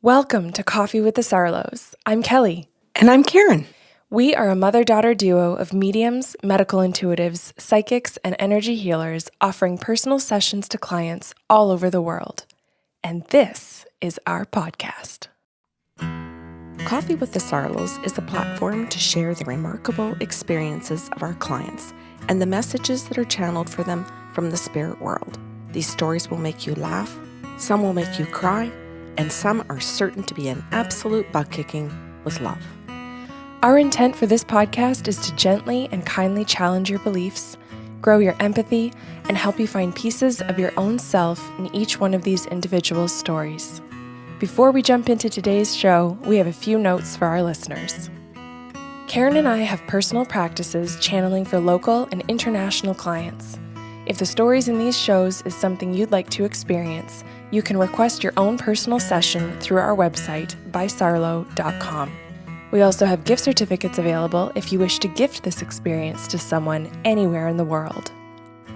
Welcome to Coffee with the Sarlos. I'm Kelly. And I'm Karen. We are a mother-daughter duo of mediums, medical intuitives, psychics, and energy healers offering personal sessions to clients all over the world. And this is our podcast. Coffee with the Sarlos is a platform to share the remarkable experiences of our clients and the messages that are channeled for them from the spirit world. These stories will make you laugh, some will make you cry, and some are certain to be an absolute butt-kicking with love. Our intent for this podcast is to gently and kindly challenge your beliefs, grow your empathy, and help you find pieces of your own self in each one of these individual stories. Before we jump into today's show, we have a few notes for our listeners. Karen and I have personal practices channeling for local and international clients. If the stories in these shows is something you'd like to experience, you can request your own personal session through our website, bysarlo.com. We also have gift certificates available if you wish to gift this experience to someone anywhere in the world.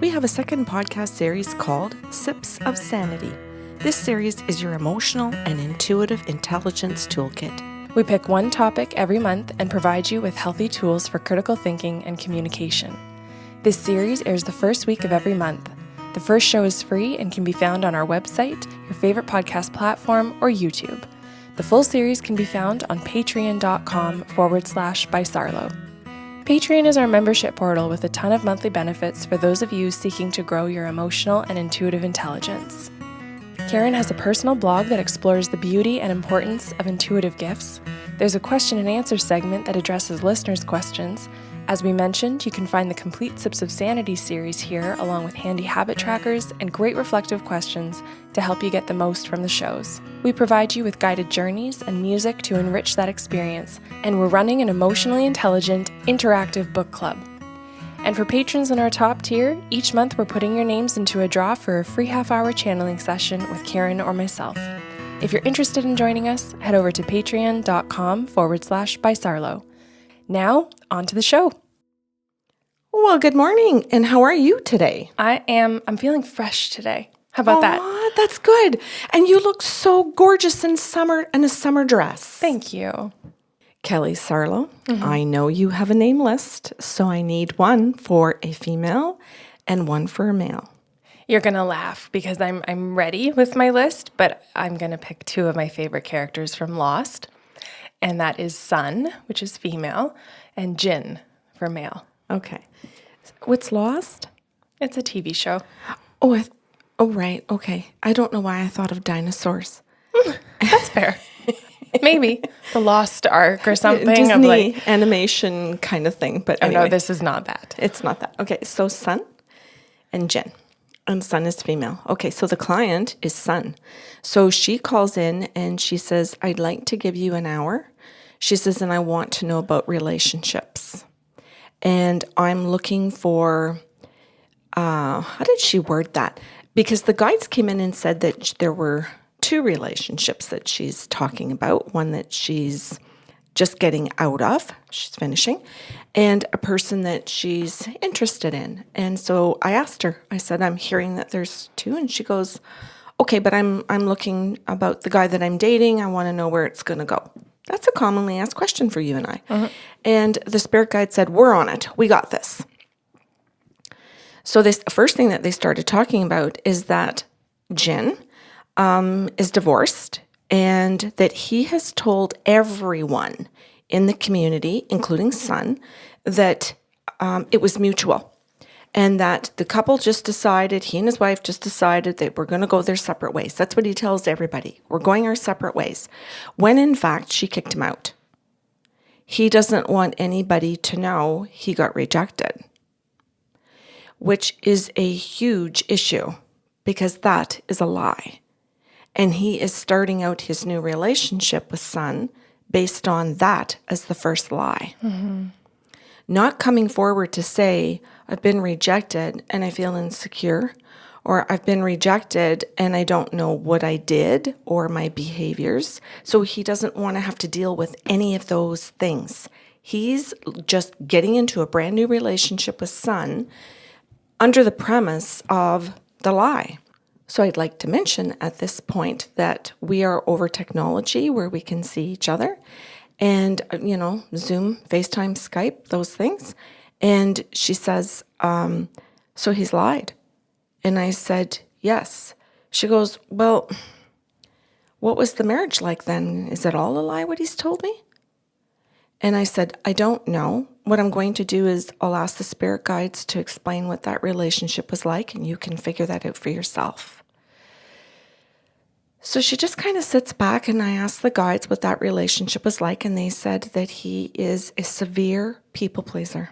We have a second podcast series called Sips of Sanity. This series is your emotional and intuitive intelligence toolkit. We pick one topic every month and provide you with healthy tools for critical thinking and communication. This series airs the first week of every month. The first show is free and can be found on our website, your favorite podcast platform, or YouTube. The full series can be found on patreon.com/bysarlo. Patreon is our membership portal with a ton of monthly benefits for those of you seeking to grow your emotional and intuitive intelligence. Karen has a personal blog that explores the beauty and importance of intuitive gifts. There's a question and answer segment that addresses listeners' questions. As we mentioned, you can find the complete Sips of Sanity series here, along with handy habit trackers and great reflective questions to help you get the most from the shows. We provide you with guided journeys and music to enrich that experience, and we're running an emotionally intelligent, interactive book club. And for patrons in our top tier, each month we're putting your names into a draw for a free half-hour channeling session with Karen or myself. If you're interested in joining us, head over to patreon.com/bysarlo. Now, on to the show. Well, good morning, and how are you today? I'm feeling fresh today. How about that? That's good. And you look so gorgeous in a summer dress. Thank you. Kelly Sarlo, I know you have a name list, so I need one for a female and one for a male. You're going to laugh because I'm ready with my list, but I'm going to pick two of my favorite characters from Lost, and that is Sun, which is female, and Jin for male. Okay. What's Lost? It's a TV show. Oh, right. Okay. I don't know why I thought of dinosaurs. That's fair. Maybe the Lost Ark or something. Disney of like animation kind of thing. But anyway. Oh, no, this is not that. It's not that. Okay. So Sun and Jen. And Sun is female. Okay. So the client is Sun. So she calls in and she says, I'd like to give you an hour. She says, and I want to know about relationships. And I'm looking for, how did she word that? Because the guides came in and said that there were two relationships that she's talking about. One that she's just getting out of, she's finishing, and a person that she's interested in. And so I asked her, I said, I'm hearing that there's two. And she goes, okay, but I'm looking about the guy that I'm dating. I want to know where it's going to go. That's a commonly asked question for you and I. Mm-hmm. And the spirit guide said, we're on it. We got this. So this first thing that they started talking about is that Jin is divorced and that he has told everyone in the community, including Sun, that it was mutual. And that the couple just decided, he and his wife just decided that we're going to go their separate ways. That's what he tells everybody. We're going our separate ways. When in fact, she kicked him out. He doesn't want anybody to know he got rejected, which is a huge issue because that is a lie. And he is starting out his new relationship with Sun based on that as the first lie. Mm-hmm. Not coming forward to say, I've been rejected and I feel insecure, or I've been rejected and I don't know what I did or my behaviors. So he doesn't want to have to deal with any of those things. He's just getting into a brand new relationship with Sun under the premise of the lie. So I'd like to mention at this point that we are over technology where we can see each other and, Zoom, FaceTime, Skype, those things. And she says, so he's lied. And I said, yes. She goes, well, what was the marriage like then? Is it all a lie what he's told me? And I said, I don't know. What I'm going to do is I'll ask the spirit guides to explain what that relationship was like, and you can figure that out for yourself. So she just kind of sits back, and I asked the guides what that relationship was like, and they said that he is a severe people pleaser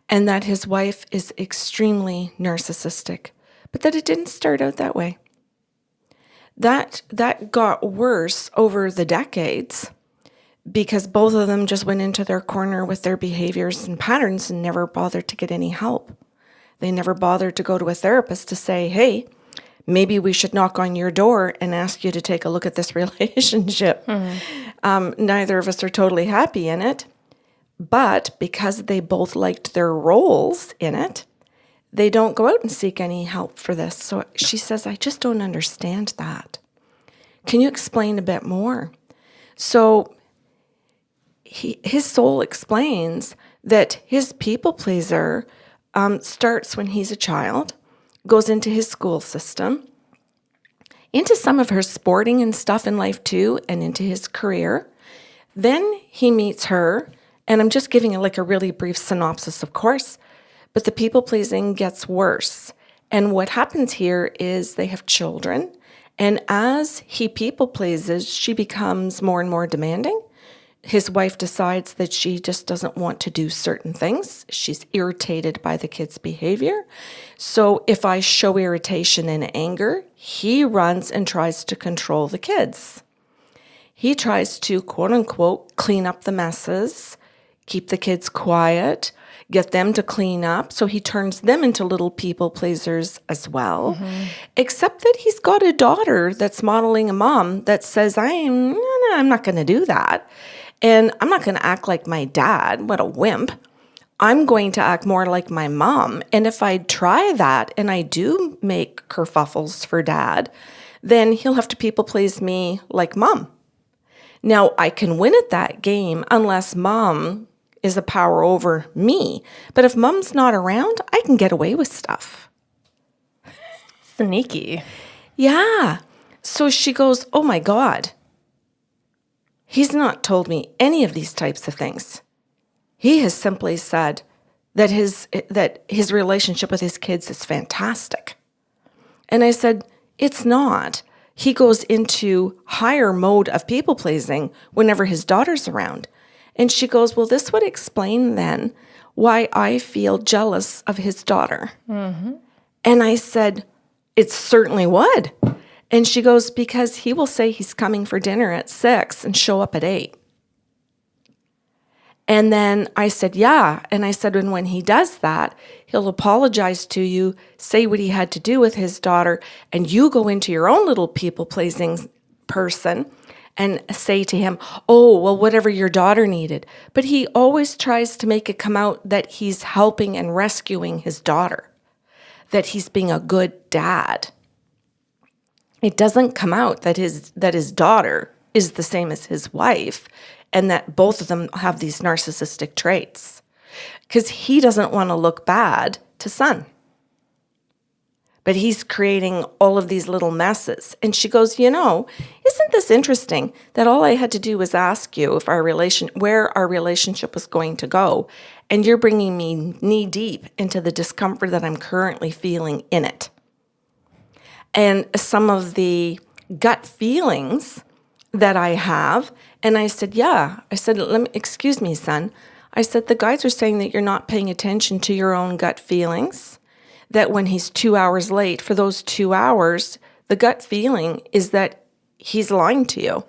and that his wife is extremely narcissistic, but that it didn't start out that way. That got worse over the decades because both of them just went into their corner with their behaviors and patterns and never bothered to get any help. They never bothered to go to a therapist to say, hey, maybe we should knock on your door and ask you to take a look at this relationship. Neither of us are totally happy in it, but because they both liked their roles in it, they don't go out and seek any help for this. So she says, I just don't understand that. Can you explain a bit more? So his soul explains that his people pleaser starts when he's a child, goes into his school system, into some of her sporting and stuff in life too, and into his career. Then he meets her, and I'm just giving like a really brief synopsis, of course, but the people pleasing gets worse. And what happens here is they have children, and as he people pleases, she becomes more and more demanding. His wife decides that she just doesn't want to do certain things. She's irritated by the kid's behavior. So if I show irritation and anger, he runs and tries to control the kids. He tries to, quote unquote, clean up the messes, keep the kids quiet, get them to clean up. So he turns them into little people pleasers as well. Except that he's got a daughter that's modeling a mom that says, I'm not going to do that. And I'm not going to act like my dad. What a wimp. I'm going to act more like my mom. And if I try that and I do make kerfuffles for dad, then he'll have to people please me like mom. Now, I can win at that game unless mom is a power over me. But if mom's not around, I can get away with stuff. Sneaky. Yeah. So she goes, oh my God. He's not told me any of these types of things. He has simply said that his relationship with his kids is fantastic. And I said, it's not. He goes into higher mode of people pleasing whenever his daughter's around. And she goes, well, this would explain then why I feel jealous of his daughter. And I said, it certainly would. And she goes, because he will say he's coming for dinner at 6 and show up at 8. And then I said, yeah. And I said, and when he does that, he'll apologize to you, say what he had to do with his daughter, and you go into your own little people-pleasing person and say to him, oh, well, whatever your daughter needed. But he always tries to make it come out that he's helping and rescuing his daughter, that he's being a good dad. It doesn't come out that his daughter is the same as his wife and that both of them have these narcissistic traits because he doesn't want to look bad to son. But he's creating all of these little messes. And she goes, isn't this interesting that all I had to do was ask you if where our relationship was going to go, and you're bringing me knee deep into the discomfort that I'm currently feeling in it. And some of the gut feelings that I have. And I said, yeah. I said, excuse me, son. I said, the guides are saying that you're not paying attention to your own gut feelings, that when he's 2 hours late, for those 2 hours, the gut feeling is that he's lying to you.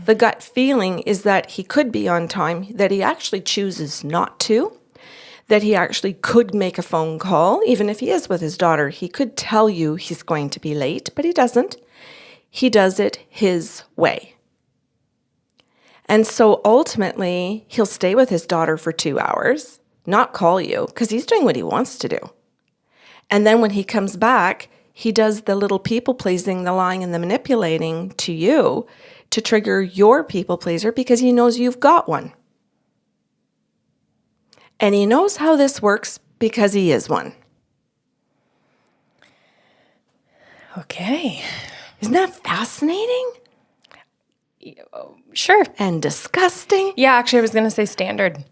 The gut feeling is that he could be on time, that he actually chooses not to, that he actually could make a phone call, even if he is with his daughter. He could tell you he's going to be late, but he doesn't. He does it his way. And so ultimately, he'll stay with his daughter for 2 hours, not call you, because he's doing what he wants to do. And then when he comes back, he does the little people pleasing, the lying, and the manipulating to you to trigger your people pleaser because he knows you've got one. And he knows how this works because he is one. Okay. Isn't that fascinating? Sure. And disgusting? Yeah, actually, I was going to say standard,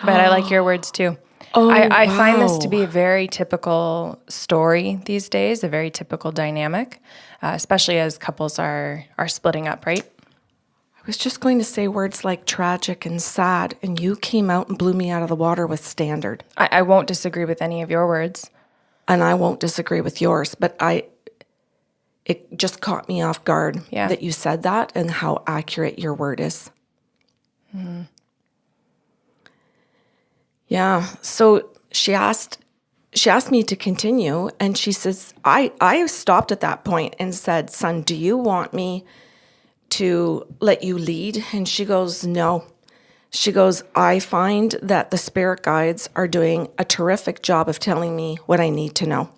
but I like your words too. Oh, I find this to wow. be a very typical story these days, a very typical dynamic, especially as couples are splitting up, right? I was just going to say words like tragic and sad, and you came out and blew me out of the water with standard. I won't disagree with any of your words. And I won't disagree with yours, but it just caught me off guard that you said that and how accurate your word is. Mm. Yeah. So she asked me to continue, and she says, I stopped at that point and said, son, do you want me to let you lead? And she goes, no. She goes, I find that the spirit guides are doing a terrific job of telling me what I need to know.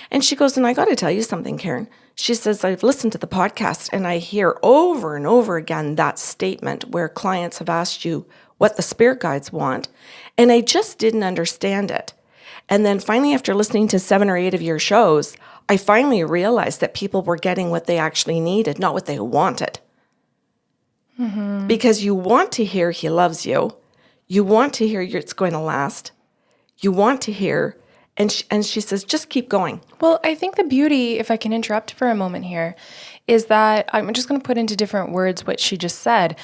And she goes, and I got to tell you something, Karen. She says, I've listened to the podcast and I hear over and over again that statement where clients have asked you what the spirit guides want. And I just didn't understand it. And then finally, after listening to 7 or 8 of your shows, I finally realized that people were getting what they actually needed, not what they wanted. Mm-hmm. Because you want to hear he loves you. You want to hear it's going to last. You want to hear, and she says, just keep going. Well, I think the beauty, if I can interrupt for a moment here, is that I'm just going to put into different words what she just said.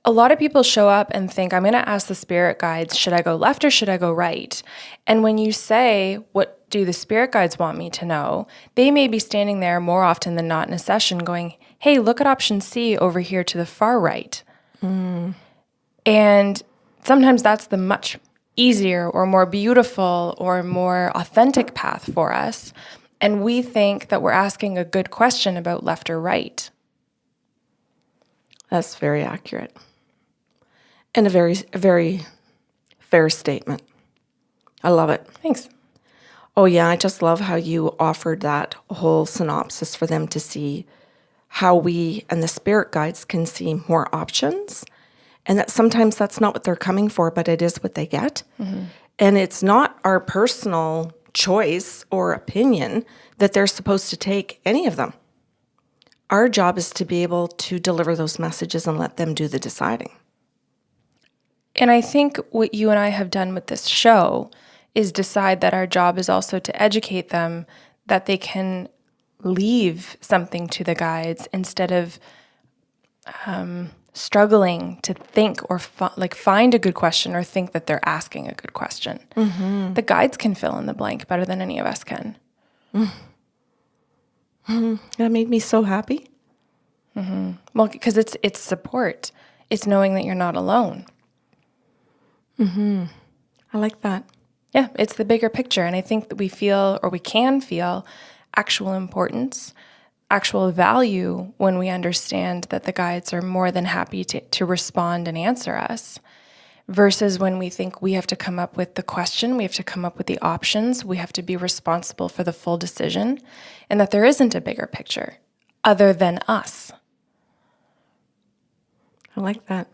A lot of people show up and think, I'm going to ask the spirit guides, should I go left or should I go right? And when you say, what do the spirit guides want me to know? They may be standing there more often than not in a session going, hey, look at option C over here to the far right. Mm. And sometimes that's the much easier or more beautiful or more authentic path for us. And we think that we're asking a good question about left or right. That's very accurate. And a very fair statement. I love it. Thanks. Oh, yeah, I just love how you offered that whole synopsis for them to see how we and the spirit guides can see more options. And that sometimes that's not what they're coming for, but it is what they get. Mm-hmm. And it's not our personal choice or opinion that they're supposed to take any of them. Our job is to be able to deliver those messages and let them do the deciding. And I think what you and I have done with this show is decide that our job is also to educate them that they can leave something to the guides instead of struggling to think or find a good question or think that they're asking a good question. Mm-hmm. The guides can fill in the blank better than any of us can. Mm-hmm. That made me so happy. Mm-hmm. Well, because it's support. It's knowing that you're not alone. Mm-hmm. I like that. Yeah, it's the bigger picture. And I think that we feel, or we can feel, actual importance, actual value when we understand that the guides are more than happy to respond and answer us, versus when we think we have to come up with the question, we have to come up with the options, we have to be responsible for the full decision, and that there isn't a bigger picture other than us. I like that.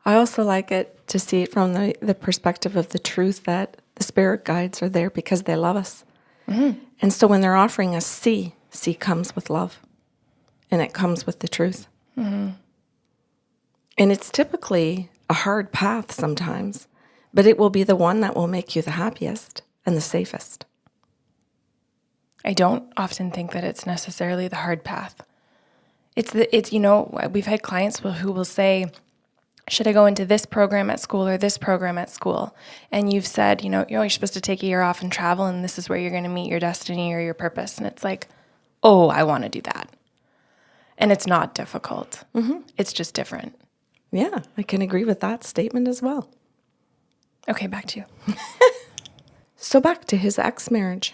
I also like it to see it from the perspective of the truth that the spirit guides are there because they love us. Mm-hmm. And so when they're offering us C comes with love. And it comes with the truth. Mm-hmm. And it's typically a hard path sometimes, but it will be the one that will make you the happiest and the safest. I don't often think that it's necessarily the hard path. It's we've had clients who will say, should I go into this program at school or this program at school? And you've said, you're supposed to take a year off and travel, and this is where you're going to meet your destiny or your purpose. And it's like, oh, I want to do that. And it's not difficult. Mm-hmm. It's just different. Yeah, I can agree with that statement as well. Okay, back to you. So back to his ex-marriage.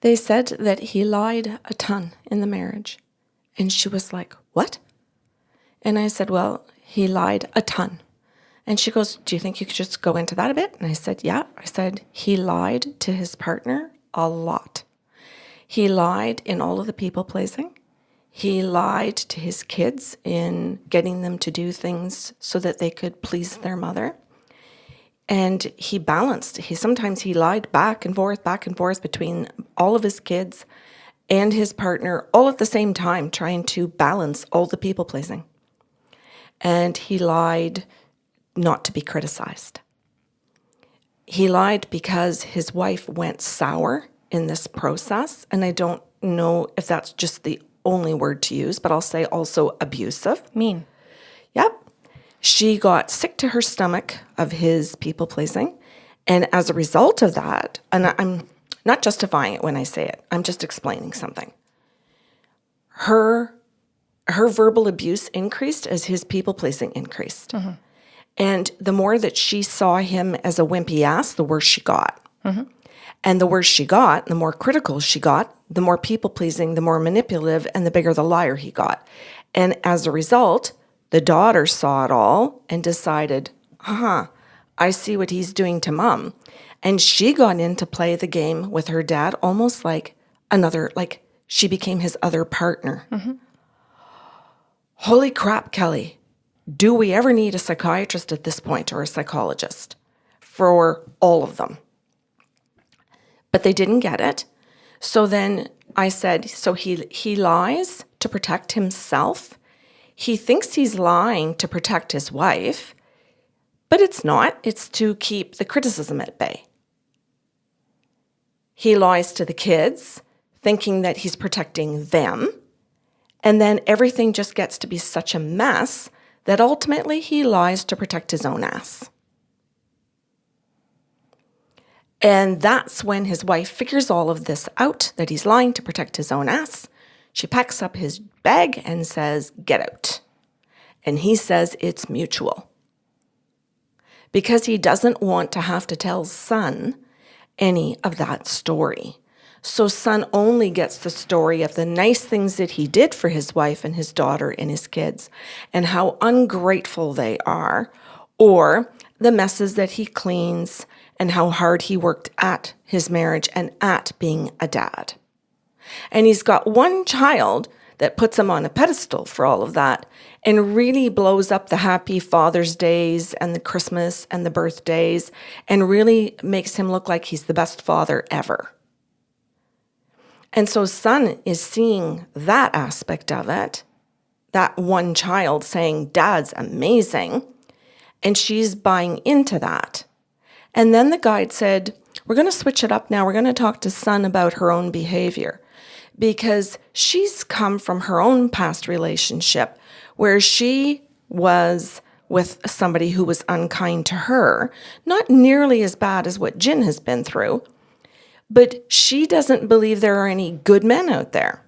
They said that he lied a ton in the marriage. And she was like, what? And I said, well, he lied a ton. And she goes, do you think you could just go into that a bit? And I said, yeah. I said, he lied to his partner a lot. He lied in all of the people pleasing. He lied to his kids in getting them to do things so that they could please their mother. And he balanced. Sometimes he lied back and forth between all of his kids and his partner all at the same time, trying to balance all the people pleasing. And he lied not to be criticized. He lied because his wife went sour in this process. And I don't know if that's just the only word to use, but I'll say also abusive. Mean. Yep. She got sick to her stomach of his people pleasing. And as a result of that, and I'm not justifying it when I say it, I'm just explaining something. Her verbal abuse increased as his people pleasing increased. Mm-hmm. And the more that she saw him as a wimpy ass, the worse she got. Mm-hmm. And the worse she got, the more critical she got, the more people-pleasing, the more manipulative, and the bigger the liar he got. And as a result, the daughter saw it all and decided, I see what he's doing to mom. And she got in to play the game with her dad almost like she became his other partner. Mm-hmm. Holy crap, Kelly. Do we ever need a psychiatrist at this point or a psychologist for all of them? But they didn't get it. So then I said, so he lies to protect himself. He thinks he's lying to protect his wife, but it's not. It's to keep the criticism at bay. He lies to the kids, thinking that he's protecting them. And then everything just gets to be such a mess that ultimately he lies to protect his own ass. And that's when his wife figures all of this out, that he's lying to protect his own ass. She packs up his bag and says, get out. And he says it's mutual. Because he doesn't want to have to tell son any of that story. So son only gets the story of the nice things that he did for his wife and his daughter and his kids, and how ungrateful they are, or the messes that he cleans, and how hard he worked at his marriage and at being a dad. And he's got one child that puts him on a pedestal for all of that and really blows up the happy Father's Days and the Christmas and the birthdays and really makes him look like he's the best father ever. And so son is seeing that aspect of it, that one child saying, Dad's amazing, and she's buying into that. And then the guide said, we're going to switch it up now. We're going to talk to son about her own behavior, because she's come from her own past relationship where she was with somebody who was unkind to her, not nearly as bad as what Jin has been through, but she doesn't believe there are any good men out there.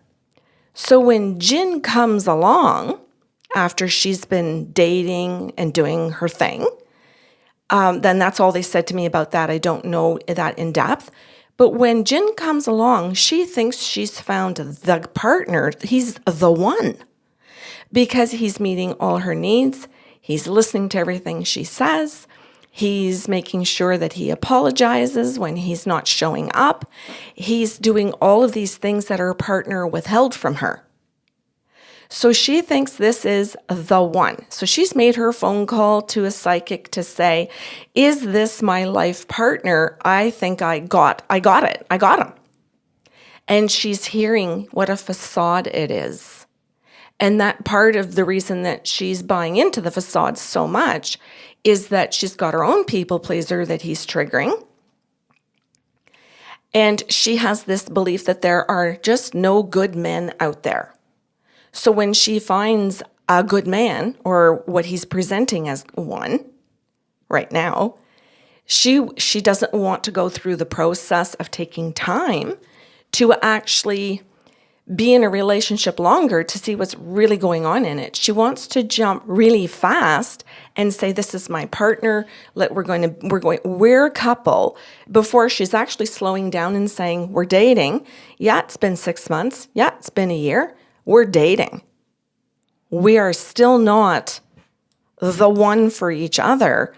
So when Jin comes along after she's been dating and doing her thing, then that's all they said to me about that. I don't know that in depth. But when Jin comes along, she thinks she's found the partner. He's the one. Because he's meeting all her needs. He's listening to everything she says. He's making sure that he apologizes when he's not showing up. He's doing all of these things that her partner withheld from her. So she thinks this is the one. So she's made her phone call to a psychic to say, is this my life partner? I think I got it. I got him. And she's hearing what a facade it is. And that part of the reason that she's buying into the facade so much is that she's got her own people pleaser that he's triggering. And she has this belief that there are just no good men out there. So when she finds a good man, or what he's presenting as one right now, she doesn't want to go through the process of taking time to actually be in a relationship longer to see what's really going on in it. She wants to jump really fast and say, this is my partner. We're a couple, before she's actually slowing down and saying, we're dating. Yeah, it's been 6 months. Yeah, it's been a year. We're dating. We are still not the one for each other.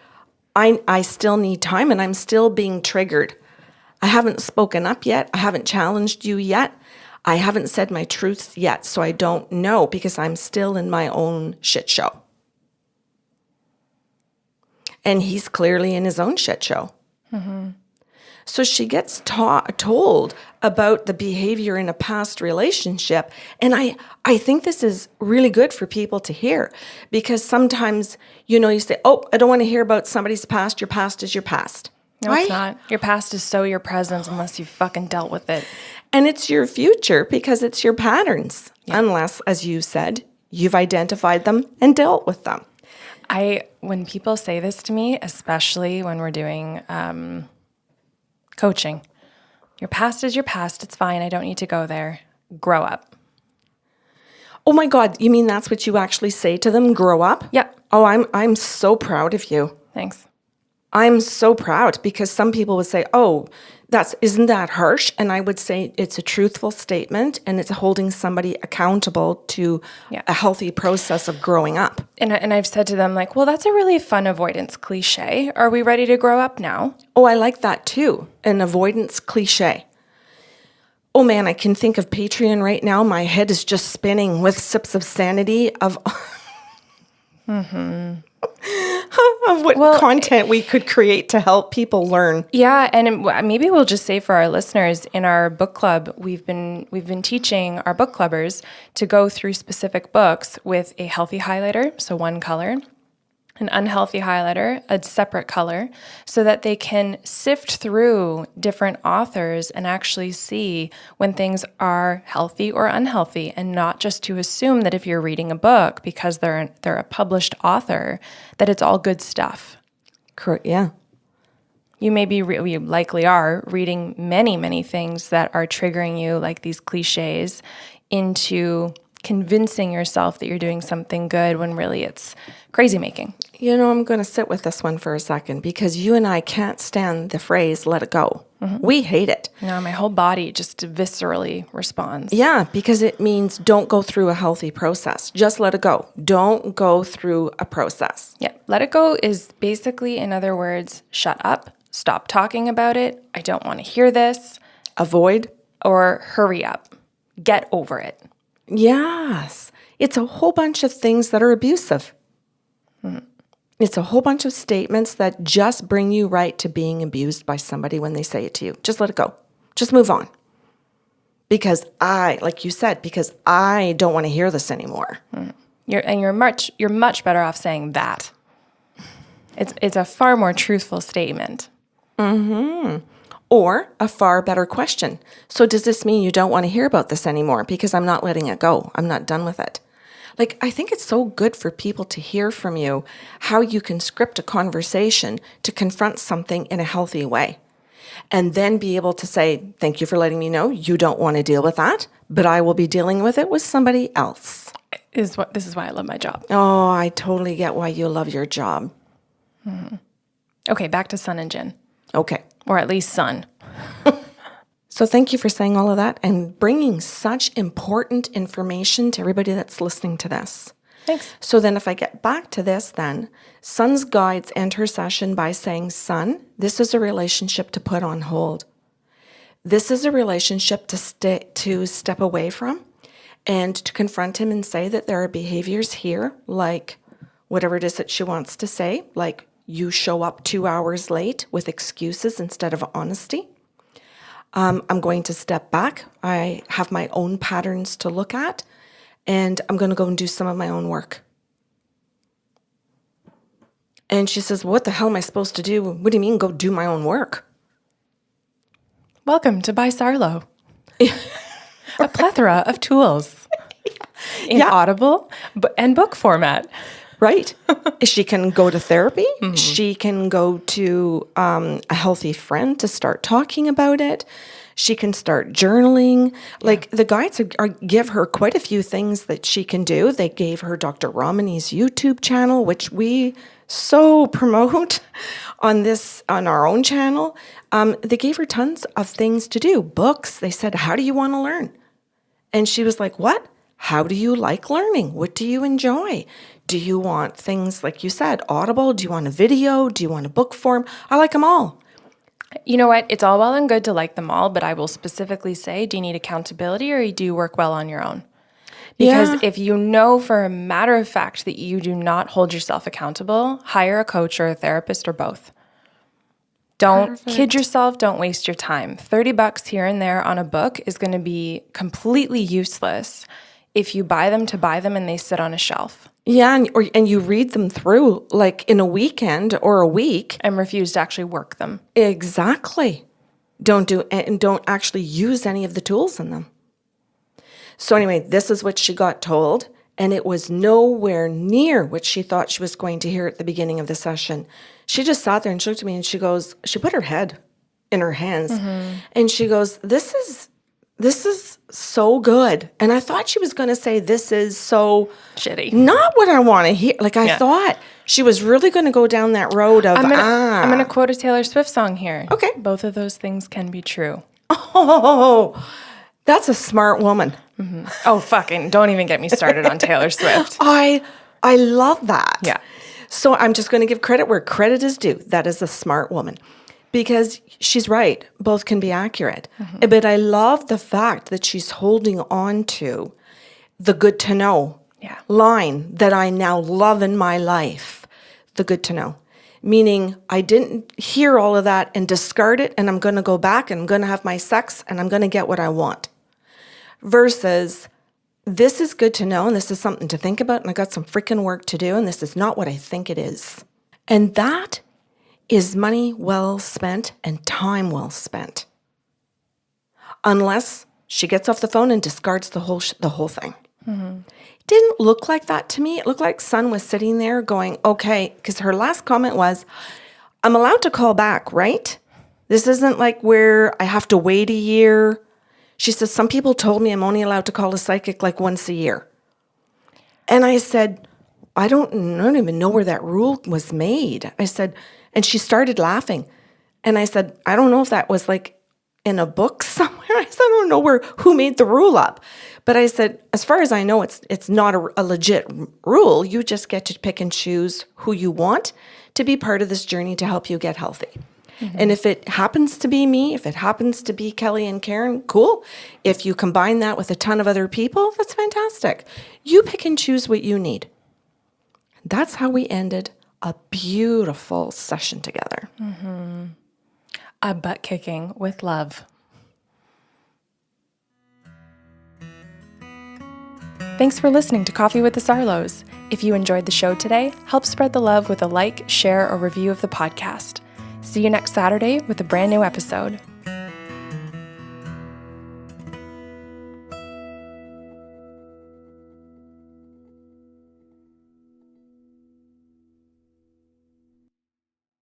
I still need time, and I'm still being triggered. I haven't spoken up yet. I haven't challenged you yet. I haven't said my truths yet, so I don't know because I'm still in my own shit show. And he's clearly in his own shit show. So she gets told about the behavior in a past relationship. And I think this is really good for people to hear because sometimes, you say, oh, I don't want to hear about somebody's past. Your past is your past. No, it's not. Your past is so your present unless you fucking dealt with it. And it's your future because it's your patterns. Yeah. Unless, as you said, you've identified them and dealt with them. When people say this to me, especially when we're doing coaching, your past is your past. It's fine. I don't need to go there. Grow up. Oh my God. You mean that's what you actually say to them? Grow up? Yeah. Oh, I'm so proud of you. Thanks. I'm so proud because some people would say, oh, isn't that harsh? And I would say it's a truthful statement and it's holding somebody accountable to a healthy process of growing up. And I've said to them like, well, that's a really fun avoidance cliche. Are we ready to grow up now? Oh, I like that too. An avoidance cliche. Oh man, I can think of Patreon right now. My head is just spinning with sips of sanity of of what content we could create to help people learn. Yeah, and maybe we'll just say for our listeners, in our book club, we've been teaching our book clubbers to go through specific books with a healthy highlighter, so one color, an unhealthy highlighter, a separate color, so that they can sift through different authors and actually see when things are healthy or unhealthy, and not just to assume that if you're reading a book because they're a published author, that it's all good stuff. Correct. Yeah. You you likely are reading many, many things that are triggering you, like these cliches, into convincing yourself that you're doing something good when really it's crazy making. I'm going to sit with this one for a second because you and I can't stand the phrase, let it go. Mm-hmm. We hate it. No, my whole body just viscerally responds. Yeah, because it means don't go through a healthy process. Just let it go. Don't go through a process. Yeah, let it go is basically, in other words, shut up, stop talking about it. I don't want to hear this. Avoid. Or hurry up. Get over it. Yes. It's a whole bunch of things that are abusive. Mm-hmm. It's a whole bunch of statements that just bring you right to being abused by somebody when they say it to you. Just let it go. Just move on. Because like you said, because I don't want to hear this anymore. Mm. You're much better off saying that. It's a far more truthful statement. Mm-hmm. Or a far better question. So does this mean you don't want to hear about this anymore? Because I'm not letting it go. I'm not done with it. Like, I think it's so good for people to hear from you how you can script a conversation to confront something in a healthy way. And then be able to say, thank you for letting me know you don't want to deal with that, but I will be dealing with it with somebody else. This is why I love my job. Oh, I totally get why you love your job. Mm-hmm. Okay, back to Sun and Jin. Okay. Or at least Sun. So thank you for saying all of that and bringing such important information to everybody that's listening to this. Thanks. So then if I get back to this then, Sun's guides end her session by saying, Sun, this is a relationship to put on hold. This is a relationship to step away from and to confront him and say that there are behaviors here, like whatever it is that she wants to say, like you show up 2 hours late with excuses instead of honesty. I'm going to step back. I have my own patterns to look at, and I'm going to go and do some of my own work. And she says, what the hell am I supposed to do? What do you mean go do my own work? Welcome to Buy Sarlo. A plethora of tools in Audible and book format. Right. She can go to therapy. Mm-hmm. She can go to a healthy friend to start talking about it. She can start journaling. Like the guides give her quite a few things that she can do. They gave her Dr. Ramani's YouTube channel, which we so promote on our own channel. They gave her tons of things to do. Books. They said, how do you want to learn? And she was like, what? How do you like learning? What do you enjoy? Do you want things, like you said, Audible? Do you want a video? Do you want a book form? I like them all. You know what? It's all well and good to like them all, but I will specifically say, do you need accountability or do you work well on your own? Because if you know for a matter of fact that you do not hold yourself accountable, hire a coach or a therapist or both. Don't kid yourself. Don't waste your time. $30 here and there on a book is going to be completely useless if you buy them to buy them and they sit on a shelf. Yeah, and you read them through like in a weekend or a week. And refuse to actually work them. Exactly. Don't actually use any of the tools in them. So anyway, this is what she got told, and it was nowhere near what she thought she was going to hear at the beginning of the session. She just sat there and she looked at me and she put her head in her hands and she goes, this is so good. And I thought she was going to say, this is so shitty. Not what I want to hear. Like I thought she was really going to go down that road of, I'm going to quote a Taylor Swift song here. Okay. Both of those things can be true. Oh, that's a smart woman. Mm-hmm. Oh, fucking don't even get me started on Taylor Swift. I love that. Yeah. So I'm just going to give credit where credit is due. That is a smart woman. Because she's right. Both can be accurate. Mm-hmm. But I love the fact that she's holding on to the good to know line that I now love in my life. The good to know. Meaning I didn't hear all of that and discard it, and I'm going to go back and I'm going to have my sex and I'm going to get what I want. Versus, this is good to know and this is something to think about and I got some freaking work to do and this is not what I think it is. And that is money well spent and time well spent. Unless she gets off the phone and discards the whole thing. Mm-hmm. It didn't look like that to me. It looked like Sun was sitting there going, okay, because her last comment was, I'm allowed to call back, right? This isn't like where I have to wait a year. She says, some people told me I'm only allowed to call a psychic like once a year. And I said, I don't even know where that rule was made. I said, and she started laughing. And I said, I don't know if that was like in a book somewhere. I said, I don't know who made the rule up. But I said, as far as I know, it's not a legit rule. You just get to pick and choose who you want to be part of this journey to help you get healthy. Mm-hmm. And if it happens to be me, if it happens to be Kelly and Karen, cool. If you combine that with a ton of other people, that's fantastic. You pick and choose what you need. That's how we ended a beautiful session together. Mm-hmm. A butt kicking with love. Thanks for listening to Coffee with the Sarlos. If you enjoyed the show today, help spread the love with a like, share, or review of the podcast. See you next Saturday with a brand new episode.